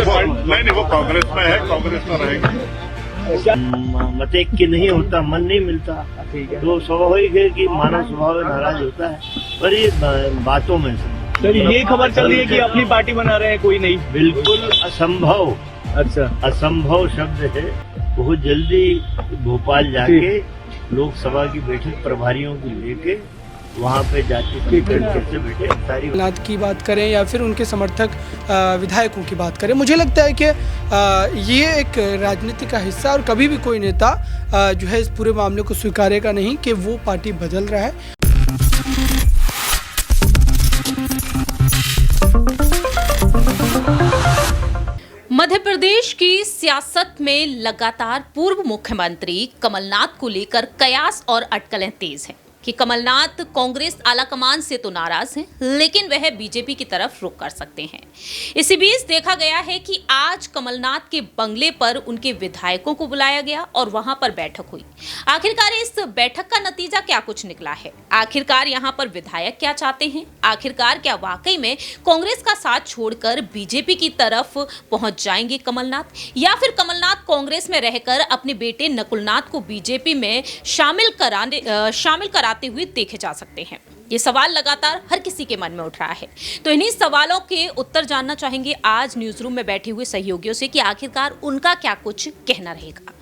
नहीं, वो कांग्रेस में है, कांग्रेस में रहेगी। मत एक की नहीं होता, मन नहीं मिलता, तो स्वाभाविक है कि मानव स्वभाव नाराज होता है, पर ये बातों में सर ये खबर चल रही है कि अपनी पार्टी बना रहे हैं कोई नहीं। बिल्कुल असंभव। अच्छा, असंभव शब्द है। बहुत जल्दी भोपाल जाके लोकसभा की बैठक प्रभारियों की लेके वहाँ पे जाके से बैठे सारी नाथ की बात करें या फिर उनके समर्थक विधायकों की बात करें, मुझे लगता है कि ये एक राजनीति का हिस्सा, और कभी भी कोई नेता जो है इस पूरे मामले को स्वीकारेगा नहीं कि वो पार्टी बदल रहा है। मध्य प्रदेश की सियासत में लगातार पूर्व मुख्यमंत्री कमलनाथ को लेकर कयास और अटकलें तेज हैं कि कमलनाथ कांग्रेस आलाकमान से तो नाराज हैं, लेकिन वह बीजेपी की तरफ रुख कर सकते हैं। इसी बीच देखा गया है कि आज कमलनाथ के बंगले पर उनके विधायकों को बुलाया गया और वहां पर बैठक हुई। आखिरकार इस बैठक का नतीजा क्या कुछ निकला है? आखिरकार यहां पर विधायक क्या चाहते हैं? आखिरकार क्या वाकई में कांग्रेस का साथ छोड़कर बीजेपी की तरफ पहुंच जाएंगे कमलनाथ, या फिर कमलनाथ कांग्रेस में रहकर अपने बेटे नकुलनाथ को बीजेपी में शामिल कराते हुए देखे जा सकते हैं? ये सवाल लगातार हर किसी के मन में उठ रहा है। तो इन्हीं सवालों के उत्तर जानना चाहेंगे आज न्यूज रूम में बैठे हुए सहयोगियों से कि आखिरकार उनका क्या कुछ कहना रहेगा।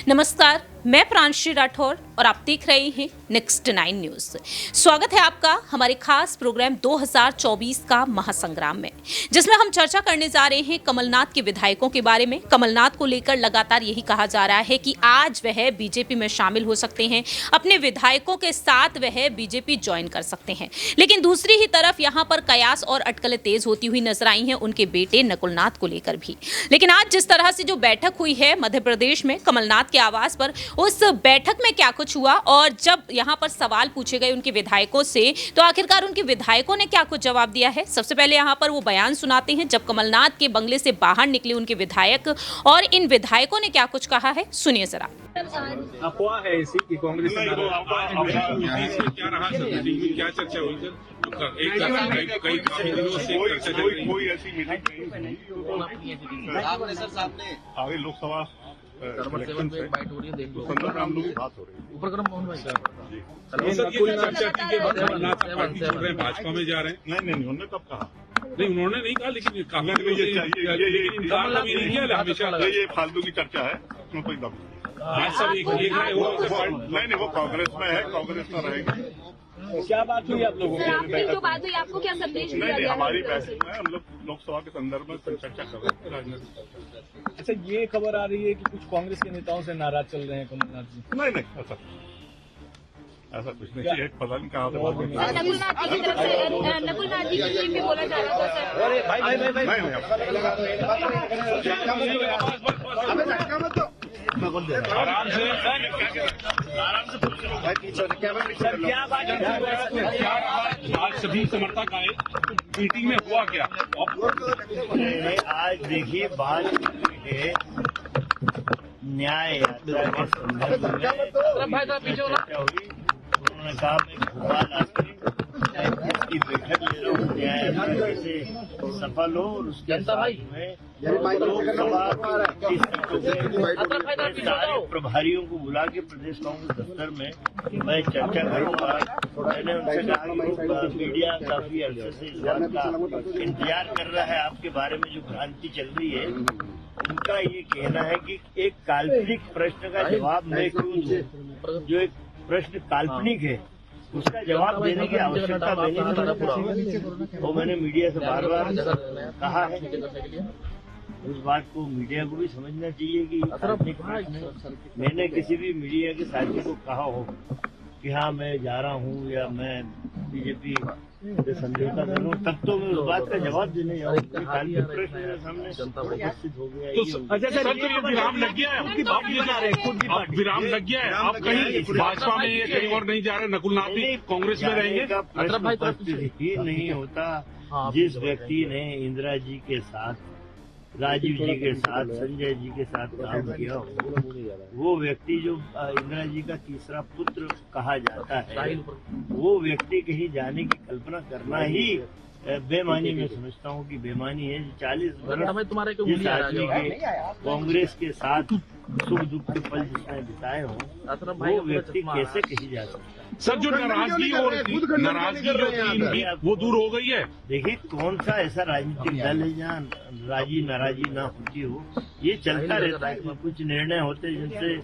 नमस्कार, मैं प्रांशी राठौर और आप देख रहे हैं नेक्स्ट 9 न्यूज। स्वागत है आपका हमारे खास प्रोग्राम 2024 का महासंग्राम में, जिसमें हम चर्चा करने जा रहे हैं कमलनाथ के विधायकों के बारे में। कमलनाथ को लेकर लगातार यही कहा जा रहा है कि आज वह बीजेपी में शामिल हो सकते हैं, अपने विधायकों के साथ वह बीजेपी ज्वाइन कर सकते हैं। लेकिन दूसरी ही तरफ यहां पर कयास और अटकलें तेज होती हुई नजर आई हैं उनके बेटे नकुलनाथ को लेकर भी। लेकिन आज जिस तरह से जो बैठक हुई है मध्य प्रदेश में कमलनाथ के आवास पर, उस बैठक में क्या कुछ हुआ और जब यहां पर सवाल पूछे गए उनके विधायकों से, तो आखिरकार उनके विधायकों ने क्या कुछ जवाब दिया है। सबसे पहले यहां पर वो बयान सुनाते हैं जब कमलनाथ के बंगले से बाहर निकले उनके विधायक, और इन विधायकों ने क्या कुछ कहा है, सुनिए जरा। अफवाह है ऐसी कि कांग्रेस क्या रहा सर, क्या चर्चा हुई सर? कोई ऐसी मीटिंग नहीं। आपने सर सामने आगे लोकसभा इलेक्शन से संदर्भ में हम लोग की बात हो रही है। भाजपा में जा रहे हैं? नहीं, उन्होंने कब कहा? नहीं, उन्होंने नहीं कहा, लेकिन ये फालतू की चर्चा है, इसमें कोई दम नहीं। वो कांग्रेस में है, कांग्रेस में रहेगी। क्या बात हुई आप लोगों की? जो बात हुई आपको क्या संदेश दिया नहीं, गया? हमारी बैठक में हम लोग लोकसभा के संदर्भ में चर्चा कर रहे हैं राजनीतिक। अच्छा, ये खबर आ रही है कि कुछ कांग्रेस के नेताओं से नाराज चल रहे हैं कमलनाथ जी। नहीं, ऐसा कुछ नहीं। एक पता नहीं कहाँ से बात हुई। नकुलनाथ जी की तरफ से नकुलनाथ जी की टीम भी बोला जा रहा था सर। आराम से क्या बात है? आज सभी समर्थक आए, मीटिंग में हुआ क्या? आज देखिए, बात है न्याय यात्रा के संदर्भ में चर्चा हुई। उन्होंने कहा मैं भोपाल आकर इसकी बैठक ले रहा हूँ, न्याय यात्रा से सफल हो और उसके साथ में लोकसभा की सारे प्रभारियों को बुला के प्रदेश कांग्रेस दफ्तर में मैं चर्चा करूंगा। मैंने उनसे कहा कि मीडिया काफी अर्से से इस बात का इंतजार कर रहा है, आपके बारे में जो भ्रांति चल रही है। उनका ये कहना है कि एक काल्पनिक प्रश्न का जवाब मैं क्यों दूं? जो एक प्रश्न काल्पनिक है उसका जवाब देने की आवश्यकता मैंने वो मैंने मीडिया से बार बार कहा है। उस बात को मीडिया को भी समझना चाहिए कि काल्पनिक प्रश्न, मैंने किसी भी मीडिया के साथी को कहा हो कि हाँ मैं जा रहा हूँ या मैं बीजेपी से समझौता कर रहा हूँ, तब तो मैं उस बात का जवाब देने जाऊँ। काल्पनिक प्रश्न मेरे सामने उपस्थित हो गया। अच्छा सर, विराम लग गया है, विराम लग गया है। आप कहीं भाजपा में या कहीं और नहीं जा रहे? नकुलनाथ भी कांग्रेस में रहेंगे? ही नहीं होता। जिस व्यक्ति ने इंदिरा जी के साथ, राजीव जी के साथ, संजय जी के साथ काम किया हो, वो व्यक्ति जो इंदिरा जी का तीसरा पुत्र कहा जाता है, वो व्यक्ति कहीं जाने की कल्पना करना ही बेमानी में समझता हूँ कि बेमानी है। 40 हमें तुम्हारे क्यों जिस गोली आ रहा आदमी है? के कांग्रेस के साथ सुख दुख के पल जिसने बिताए हों, असरफ भाई वो का व्यक्ति चश्मा कैसे कही जा सकता है? सर जो नाराजगी और नाराजगी जो थी इनकी वो दूर हो गई है। देखिए, कौन सा ऐसा राजनीतिक दल है जहाँ राजी नाराजी ना होती हो? ये चलता रहता है। कुछ निर्णय होते जिनसे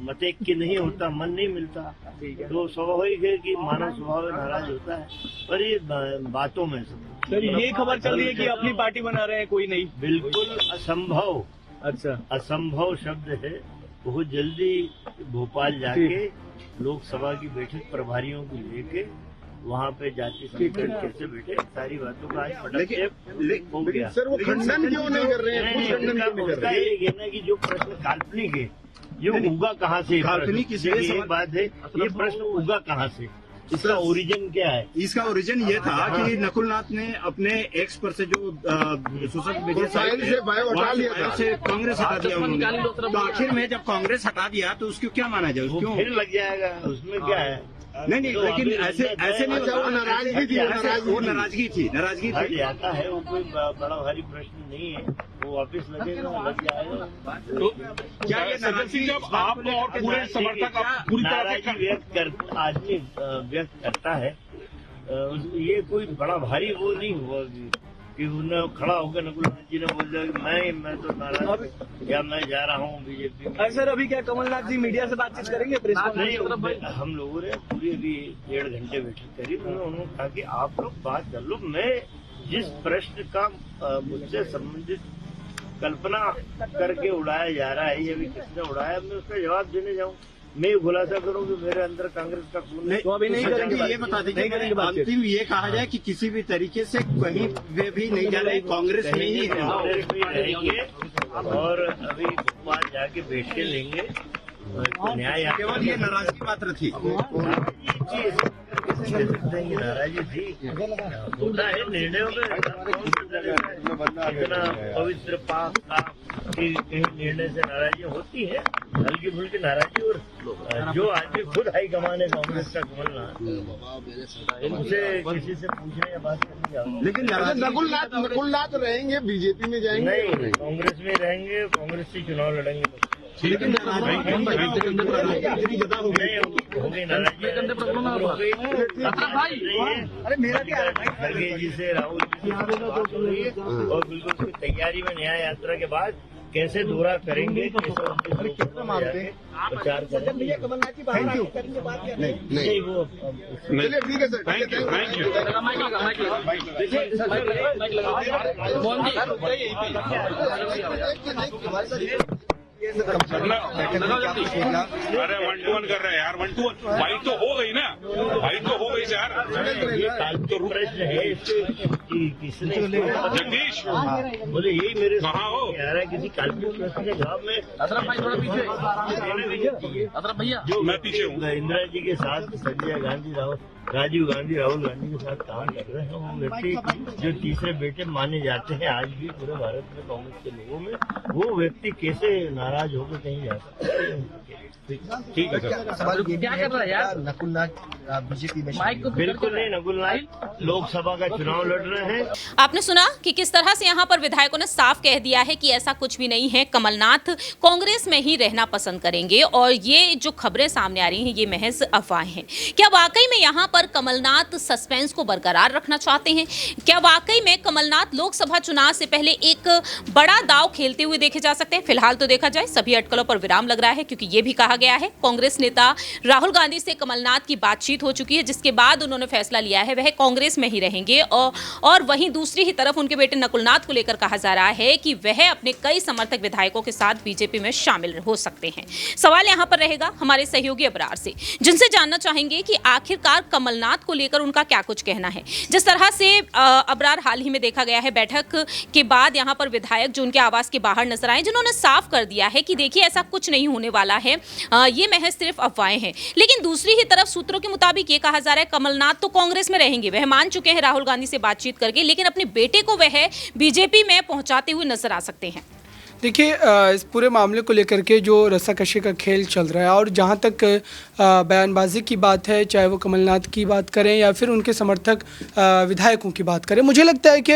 मतैक्य नहीं होता, मन नहीं मिलता, तो स्वाभाविक है कि मानव स्वभाव नाराज होता है। पर ये बातों में सर ये खबर चल रही है कि अपनी पार्टी बना रहे हैं, कोई नहीं। बिल्कुल असंभव, अच्छा, असंभव शब्द है। बहुत जल्दी भोपाल जाके लोकसभा की बैठक प्रभारियों को लेके वहाँ पे जाति संगठन कैसे बैठे, सारी बातों का आज पटक्षेप हो गया। सर वो खंडन क्यों नहीं कर रहे हैं? उसका ये कहना कि जो प्रश्न काल्पनिक है, ये उगा कहाँ से? काल्पनिक एक बात है, ये प्रश्न उगा कहाँ से? इसका ओरिजिन क्या है? इसका ओरिजिन ये था कि नकुलनाथ ने अपने एक्स पर से जो सोशल मीडिया साइट से बायो हटा लिया था, से कांग्रेस हटा दिया उन्होंने। तो आखिर में जब कांग्रेस हटा दिया तो उसको क्या माना जाए? क्यों फिर लग जाएगा, उसमें क्या है? नहीं, लेकिन ऐसे नहीं होता। वो नाराजगी थी, वो नाराजगी हट थी। जाता है, वो कोई बड़ा भारी प्रश्न नहीं है, वो वापिस लगेगा, लग जाएगा। तो क्या ये नाराजगी जब आप और पूरे समर्थक आप पूरी तरह नाराजगी आदमी व्यक्त करता है, ये कोई बड़ा भारी वो नहीं हुआ कि उन्हें खड़ा होकर नकुलनाथ जी ने बोल दिया कि मैं तो नाराज या मैं जा रहा हूँ बीजेपी में। सर अभी क्या कमलनाथ जी मीडिया से बातचीत करेंगे? प्रेस नहीं, हम लोगों ने पूरी अभी 1.5 घंटे बैठक करी। उन्होंने कहा कि आप लोग बात कर लो, मैं जिस प्रश्न का मुझसे संबंधित कल्पना करके उड़ाया जा रहा है, ये भी किसने उड़ाया, मैं उसका जवाब देने जाऊँ, मैं खुलासा करूँ कि मेरे अंदर कांग्रेस का खून तो अभी नहीं करेंगे। ये बता दीजिए, अंतिम ये कहा जाए कि किसी भी तरीके से कहीं वे भी नहीं जा रहे, कांग्रेस में ही है। कांग्रेस में रहेंगे और अभी बात जाके बैठ के लेंगे न्याय। केवल ये नाराजगी मात्र थी। नाराजी थी, होता है निर्णयों में। इतना पवित्र पाक था कि कहीं निर्णय से नाराजी होती है, हल्की फुल्की नाराजी। और जो आदमी खुद हाईकमान है कांग्रेस का, कमलनाथ, उनसे किसी से पूछने या बात करने जाओ। लेकिन नकुलनाथ रहेंगे, बीजेपी में जाएंगे? नहीं, कांग्रेस में रहेंगे, कांग्रेस से चुनाव लड़ेंगे। लेकिन अरे मेरा क्या, खड़गे जी से, राहुल जी से बात हो रही है और बिल्कुल उसकी तैयारी में न्याय यात्रा के बाद कैसे दौरा करेंगे, प्रचार करेंगे। नहीं, वो चलिए ठीक है सर, थैंक यू। अरे 1-2-1 कर रहे हैं यार, 1-2-1 फाइट तो हो गई ना, फाइट तो हो गई यार। ये काल्पनिक प्रश्न है कि किसने जगदीश बोले, यही मेरे कहाँ हो? कह रहा है किसी काल्पनिक प्रश्न के जवाब में असरफ भाई थोड़ा पीछे, असरफ भैया जो मैं पीछे हूँ। इंदिरा जी के साथ संजय गांधी, राजीव गांधी, राहुल गांधी के साथ काम कर रहे हैं, वो व्यक्ति जो तीसरे बेटे माने जाते हैं आज भी पूरे भारत में कांग्रेस के लोगों में, वो व्यक्ति कैसे नाराज होकर कहीं जा सकता है? ठीक है सर। सवाल ये क्या कर रहा है यार? नकुलनाथ बीजेपी में माइक को बिल्कुल नहीं, नकुलनाथ लोकसभा का चुनाव लड़ रहे हैं। आपने सुना कि किस तरह से यहाँ पर विधायकों ने साफ कह दिया है कि ऐसा कुछ भी नहीं है, कमलनाथ कांग्रेस में ही रहना पसंद करेंगे और ये जो खबरें सामने आ रही हैं ये महज अफवाहें हैं। क्या वाकई में यहाँ पर कमलनाथ सस्पेंस को बरकरार रखना चाहते हैं? क्या वाकई में कमलनाथ लोकसभा चुनाव से पहले एक बड़ा दांव खेलते हुए देखे जा सकते हैं? फिलहाल तो देखा जाए सभी अटकलों पर विराम लग रहा है, क्योंकि ये भी कहा गया है कांग्रेस नेता राहुल गांधी से कमलनाथ की बातचीत हो चुकी है, जिसके बाद उन्होंने फैसला लिया है वह कांग्रेस में ही रहेंगे। और वहीं दूसरी ही तरफ उनके बेटे नकुलनाथ को लेकर कहा जा रहा है कि वह अपने कई समर्थक विधायकों के साथ बीजेपी में शामिल हो सकते हैं। सवाल यहां पर रहेगा हमारे सहयोगी अबरार से, जिनसे जानना चाहेंगे कि आखिरकार कमलनाथ को लेकर उनका क्या कुछ कहना है। जिस तरह से अबरार हाल ही में देखा गया है, बैठक के बाद यहां पर विधायक जो उनके आवास के बाहर नजर आए, जिन्होंने साफ कर दिया है कि देखिए ऐसा कुछ नहीं होने वाला है, ये महज सिर्फ अफवाहें हैं। लेकिन दूसरी ही तरफ सूत्रों के मुताबिक ये कहा जा रहा है कमलनाथ तो कांग्रेस में रहेंगे, वह मान चुके हैं राहुल गांधी से बातचीत करके, लेकिन अपने बेटे को वह बीजेपी में पहुंचाते हुए नजर आ सकते हैं। देखिए इस पूरे मामले को लेकर के जो रस्साकशी का खेल चल रहा है और जहाँ तक बयानबाजी की बात है, चाहे वो कमलनाथ की बात करें या फिर उनके समर्थक विधायकों की बात करें, मुझे लगता है कि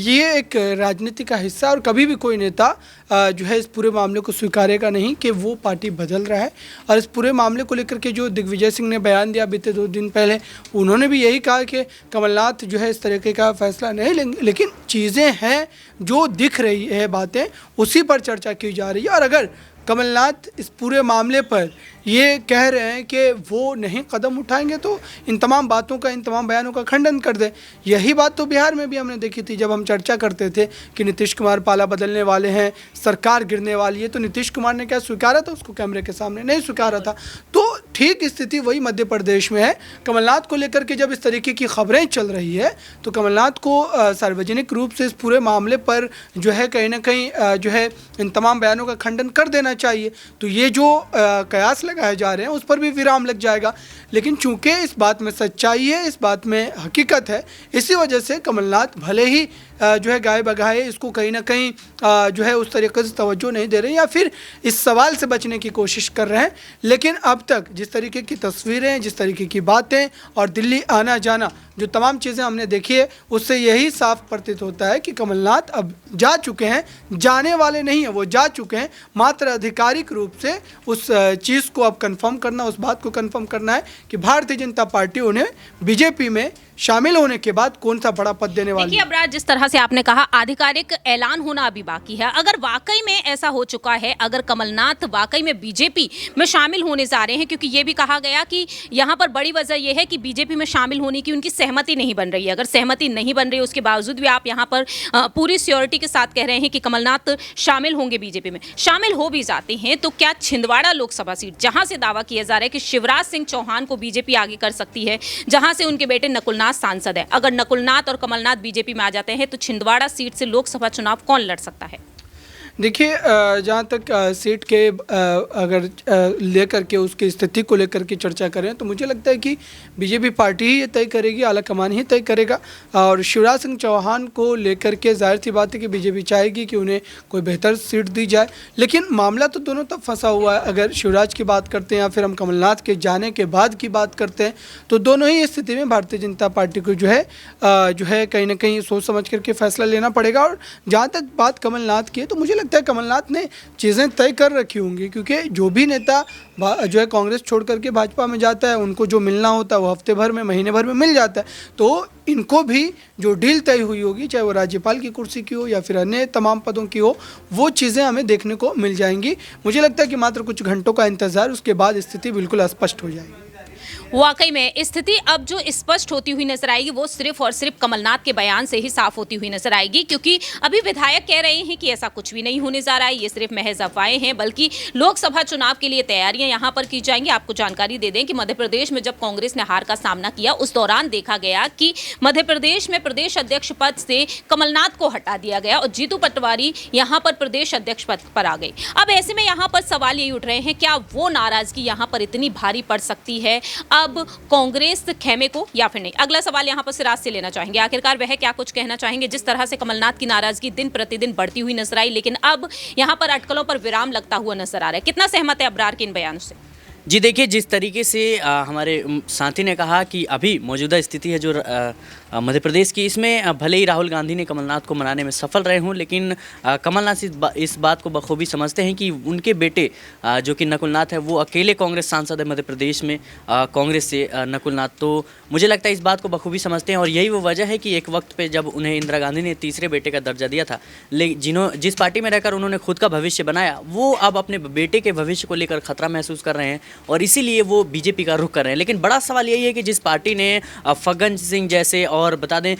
ये एक राजनीति का हिस्सा और कभी भी कोई नेता जो है इस पूरे मामले को स्वीकारेगा नहीं कि वो पार्टी बदल रहा है। और इस पूरे मामले को लेकर के जो दिग्विजय सिंह ने बयान दिया बीते 2 दिन पहले, उन्होंने भी यही कहा कि कमलनाथ जो है इस तरीके का फैसला नहीं लेंगे, लेकिन चीज़ें हैं जो दिख रही है, बातें उसी पर चर्चा की जा रही है। और अगर कमलनाथ इस पूरे मामले पर ये कह रहे हैं कि वो नहीं कदम उठाएंगे तो इन तमाम बातों का, इन तमाम बयानों का खंडन कर दें। यही बात तो बिहार में भी हमने देखी थी जब हम चर्चा करते थे कि नीतीश कुमार पाला बदलने वाले हैं, सरकार गिरने वाली है, तो नीतीश कुमार ने क्या स्वीकारा था उसको? कैमरे के सामने नहीं स्वीकारा था। तो ठीक स्थिति वही मध्य प्रदेश में है। कमलनाथ को लेकर के जब इस तरीके की खबरें चल रही है तो कमलनाथ को सार्वजनिक रूप से इस पूरे मामले पर जो है कहीं ना कहीं जो है इन तमाम बयानों का खंडन कर देना चाहिए। तो ये जो कयास लगाए जा रहे हैं उस पर भी विराम लग जाएगा। लेकिन चूंकि इस बात में सच्चाई है, इस बात में हकीकत है, इसी वजह से कमलनाथ भले ही जो है गाए बगाए इसको कहीं ना कहीं जो है उस तरीके से तवज्जो नहीं दे रहे हैं या फिर इस सवाल से बचने की कोशिश कर रहे हैं। लेकिन अब तक जिस तरीके की तस्वीरें, जिस तरीके की बातें और दिल्ली आना जाना, जो तमाम चीज़ें हमने देखी है, उससे यही साफ प्रतीत होता है कि कमलनाथ अब जा चुके हैं, जाने वाले नहीं हैं, वो जा चुके हैं। मात्र आधिकारिक रूप से उस चीज़ को अब कंफर्म करना, उस बात को कंफर्म करना है कि भारतीय जनता पार्टी उन्हें बीजेपी में शामिल होने के बाद कौन सा बड़ा पद देने वाली है। देखिए अबराज, जिस तरह से आपने कहा आधिकारिक ऐलान होना अभी बाकी है। अगर वाकई में ऐसा हो चुका है, अगर कमलनाथ वाकई में बीजेपी में शामिल होने जा रहे हैं, क्योंकि ये भी कहा गया कि यहाँ पर बड़ी वजह यह है कि बीजेपी में शामिल होने की उनकी सहमति नहीं बन रही है। अगर सहमति नहीं बन रही है उसके बावजूद भी आप यहाँ पर पूरी श्योरिटी के साथ कह रहे हैं कि कमलनाथ शामिल होंगे बीजेपी में, शामिल हो भी जाते हैं तो क्या छिंदवाड़ा लोकसभा सीट, जहां से दावा किया जा रहा है कि शिवराज सिंह चौहान को बीजेपी आगे कर सकती है, जहां से उनके बेटे नकुलनाथ सांसद है, अगर नकुलनाथ और कमलनाथ बीजेपी में आ जाते हैं तो छिंदवाड़ा सीट से लोकसभा चुनाव कौन लड़ सकता है? देखिए जहाँ तक सीट के अगर लेकर के उसकी स्थिति को लेकर के चर्चा करें तो मुझे लगता है कि बीजेपी पार्टी ही ये तय करेगी, आलाकमान ही तय करेगा। और शिवराज सिंह चौहान को लेकर के जाहिर सी बात है कि बीजेपी चाहेगी कि उन्हें कोई बेहतर सीट दी जाए, लेकिन मामला तो दोनों तब फंसा हुआ है। अगर शिवराज की बात करते हैं या फिर हम कमलनाथ के जाने के बाद की बात करते हैं तो दोनों ही स्थिति में भारतीय जनता पार्टी को जो है कहीं ना कहीं सोच समझ करके फैसला लेना पड़ेगा। और जहाँ तक बात कमलनाथ की है तो मुझे लगता है कमलनाथ ने चीज़ें तय कर रखी होंगी, क्योंकि जो भी नेता जो है कांग्रेस छोड़ करके भाजपा में जाता है उनको जो मिलना होता है वो हफ्ते भर में, महीने भर में मिल जाता है। तो इनको भी जो डील तय हुई होगी, चाहे वो राज्यपाल की कुर्सी की हो या फिर अन्य तमाम पदों की हो, वो चीज़ें हमें देखने को मिल जाएंगी। मुझे लगता है कि मात्र कुछ घंटों का इंतज़ार, उसके बाद स्थिति बिल्कुल स्पष्ट हो जाएगी। वाकई में स्थिति अब जो स्पष्ट होती हुई नजर आएगी वो सिर्फ और सिर्फ कमलनाथ के बयान से ही साफ होती हुई नजर आएगी, क्योंकि अभी विधायक कह रहे हैं कि ऐसा कुछ भी नहीं होने जा रहा है, ये सिर्फ महज अफवाहें हैं, बल्कि लोकसभा चुनाव के लिए तैयारियां यहां पर की जाएंगी। आपको जानकारी दे दें कि मध्य प्रदेश में जब कांग्रेस ने हार का सामना किया उस दौरान देखा गया कि मध्य प्रदेश में प्रदेश अध्यक्ष पद से कमलनाथ को हटा दिया गया और जीतू पटवारी यहाँ पर प्रदेश अध्यक्ष पद पर आ गए। अब ऐसे में यहाँ पर सवाल ये उठ रहे हैं, क्या वो नाराजगी यहाँ पर इतनी भारी पड़ सकती है अब कांग्रेस खेमे को या फिर नहीं? अगला सवाल यहां पर सिराज से लेना चाहेंगे, आखिरकार वह क्या कुछ कहना चाहेंगे। जिस तरह से कमलनाथ की नाराजगी दिन प्रतिदिन बढ़ती हुई नजर आई, लेकिन अब यहां पर अटकलों पर विराम लगता हुआ नजर आ रहा है, कितना सहमत है अबरार के इन बयानों से? जी देखिए, जिस तरीके से हमारे साथी ने कहा कि अभी मौजूदा स्थिति है जो मध्य प्रदेश की, इसमें भले ही राहुल गांधी ने कमलनाथ को मनाने में सफल रहे हों, लेकिन कमलनाथ इस बात को बखूबी समझते हैं कि उनके बेटे जो कि नकुलनाथ है वो अकेले कांग्रेस सांसद है मध्य प्रदेश में, कांग्रेस से नकुलनाथ। तो मुझे लगता है इस बात को बखूबी समझते हैं और यही वो वजह है कि एक वक्त पे जब उन्हें इंदिरा गांधी ने तीसरे बेटे का दर्जा दिया था, जिस पार्टी में रहकर उन्होंने खुद का भविष्य बनाया, वो अब अपने बेटे के भविष्य को लेकर खतरा महसूस कर रहे हैं और इसीलिए वो बीजेपी का रुख कर रहे हैं। लेकिन बड़ा सवाल यही है कि जिस पार्टी ने फग्गन सिंह जैसे और बता दें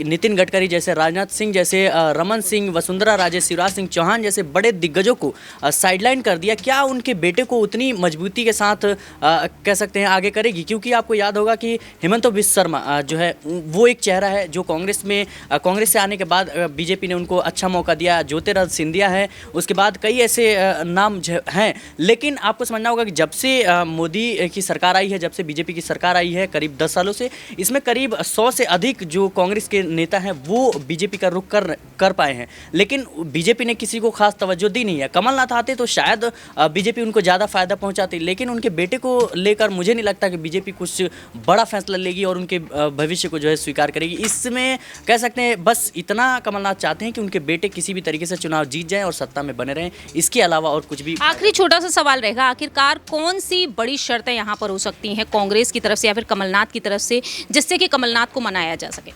नितिन गडकरी जैसे, राजनाथ सिंह जैसे, रमन सिंह, वसुंधरा राजे, शिवराज सिंह चौहान जैसे बड़े दिग्गजों को साइडलाइन कर दिया, क्या उनके बेटे को उतनी मजबूती के साथ कह सकते हैं आगे करेगी? क्योंकि आपको याद होगा कि हेमंत बिस्वा शर्मा जो है वो एक चेहरा है जो कांग्रेस से आने के बाद बीजेपी ने उनको अच्छा मौका दिया, ज्योतिरादित्य सिंधिया है, उसके बाद कई ऐसे नाम हैं। लेकिन आपको समझना होगा कि जब से मोदी की सरकार आई है, जब से बीजेपी की सरकार आई है करीब 10 सालों से, इसमें करीब 100 से अधिक जो कांग्रेस के नेता हैं वो बीजेपी का रुख कर पाए हैं, लेकिन बीजेपी ने किसी को खास तवज्जो दी नहीं है। कमलनाथ आते तो शायद बीजेपी उनको ज़्यादा फायदा पहुंचाती, लेकिन उनके बेटे को लेकर मुझे नहीं लगता कि बीजेपी कुछ बड़ा फैसला लेगी और उनके भविष्य को जो है स्वीकार करेगी। इसमें कह सकते हैं बस इतना कमलनाथ चाहते हैं कि उनके बेटे किसी भी तरीके से चुनाव जीत जाएं और सत्ता में बने रहें, इसके अलावा और कुछ भी। आखिरी छोटा सा सवाल रहेगा, आखिरकार कौन सी बड़ी शर्तें यहाँ पर हो सकती हैं कांग्रेस की तरफ से या फिर कमलनाथ की तरफ से, जिससे कि कमलनाथ को मनाया जा सके?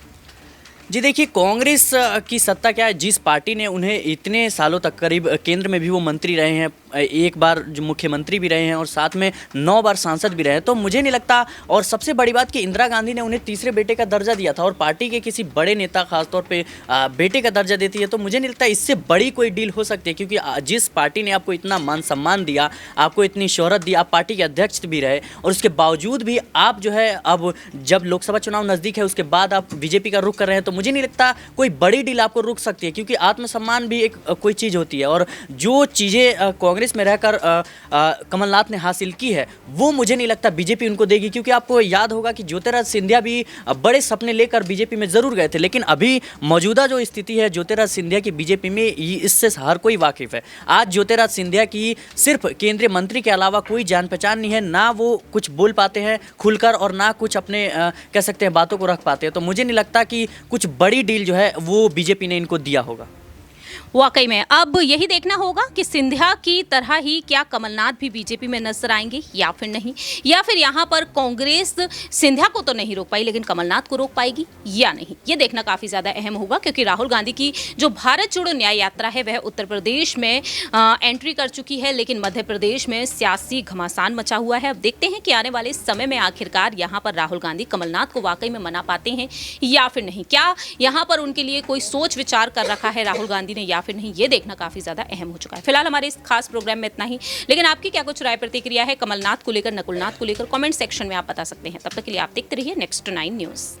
जी देखिए, कांग्रेस की सत्ता क्या है, जिस पार्टी ने उन्हें इतने सालों तक, करीब केंद्र में भी वो मंत्री रहे हैं, एक बार जो मुख्यमंत्री भी रहे हैं और साथ में 9 बार सांसद भी रहे हैं, तो मुझे नहीं लगता। और सबसे बड़ी बात कि इंदिरा गांधी ने उन्हें तीसरे बेटे का दर्जा दिया था और पार्टी के किसी बड़े नेता खासतौर पे बेटे का दर्जा देती है, तो मुझे नहीं लगता इससे बड़ी कोई डील हो सकती है। क्योंकि जिस पार्टी ने आपको इतना मान सम्मान दिया, आपको इतनी शोहरत दी, आप पार्टी के अध्यक्ष भी रहे और उसके बावजूद भी आप जो है अब जब लोकसभा चुनाव नज़दीक है उसके बाद आप बीजेपी का रुख कर रहे हैं, तो मुझे नहीं लगता कोई बड़ी डील आपको रुक सकती है। क्योंकि आत्मसम्मान भी एक कोई चीज़ होती है और जो चीज़ें कांग्रेस में रहकर कमलनाथ ने हासिल की है वो मुझे नहीं लगता बीजेपी उनको देगी। क्योंकि आपको याद होगा कि ज्योतिरादित्य सिंधिया भी बड़े सपने लेकर बीजेपी में ज़रूर गए थे, लेकिन अभी मौजूदा जो स्थिति है ज्योतिरादित्य सिंधिया की बीजेपी में, इससे हर कोई वाकिफ़ है। आज ज्योतिरादित्य सिंधिया की सिर्फ केंद्रीय मंत्री के अलावा कोई जान पहचान नहीं है, ना वो कुछ बोल पाते हैं खुलकर और ना कुछ अपने कह सकते हैं बातों को रख पाते हैं। तो मुझे नहीं लगता कि कुछ बड़ी डील जो है वो बीजेपी ने इनको दिया होगा। वाकई में अब यही देखना होगा कि सिंधिया की तरह ही क्या कमलनाथ भी बीजेपी में नजर आएंगे या फिर नहीं, या फिर यहाँ पर कांग्रेस सिंधिया को तो नहीं रोक पाई लेकिन कमलनाथ को रोक पाएगी या नहीं, ये देखना काफ़ी ज़्यादा अहम होगा। क्योंकि राहुल गांधी की जो भारत जोड़ो न्याय यात्रा है वह उत्तर प्रदेश में एंट्री कर चुकी है, लेकिन मध्य प्रदेश में सियासी घमासान मचा हुआ है। अब देखते हैं कि आने वाले समय में आखिरकार यहाँ पर राहुल गांधी कमलनाथ को वाकई में मना पाते हैं या फिर नहीं। क्या यहाँ पर उनके लिए कोई सोच विचार कर रखा है राहुल गांधी ने या फिर नहीं, ये देखना काफी ज्यादा अहम हो चुका है। फिलहाल हमारे इस खास प्रोग्राम में इतना ही, लेकिन आपकी क्या कुछ राय प्रतिक्रिया है कमलनाथ को लेकर, नकुलनाथ को लेकर, कमेंट सेक्शन में आप बता सकते हैं। तब तक के लिए आप देखते रहिए नेक्स्ट 9 न्यूज़।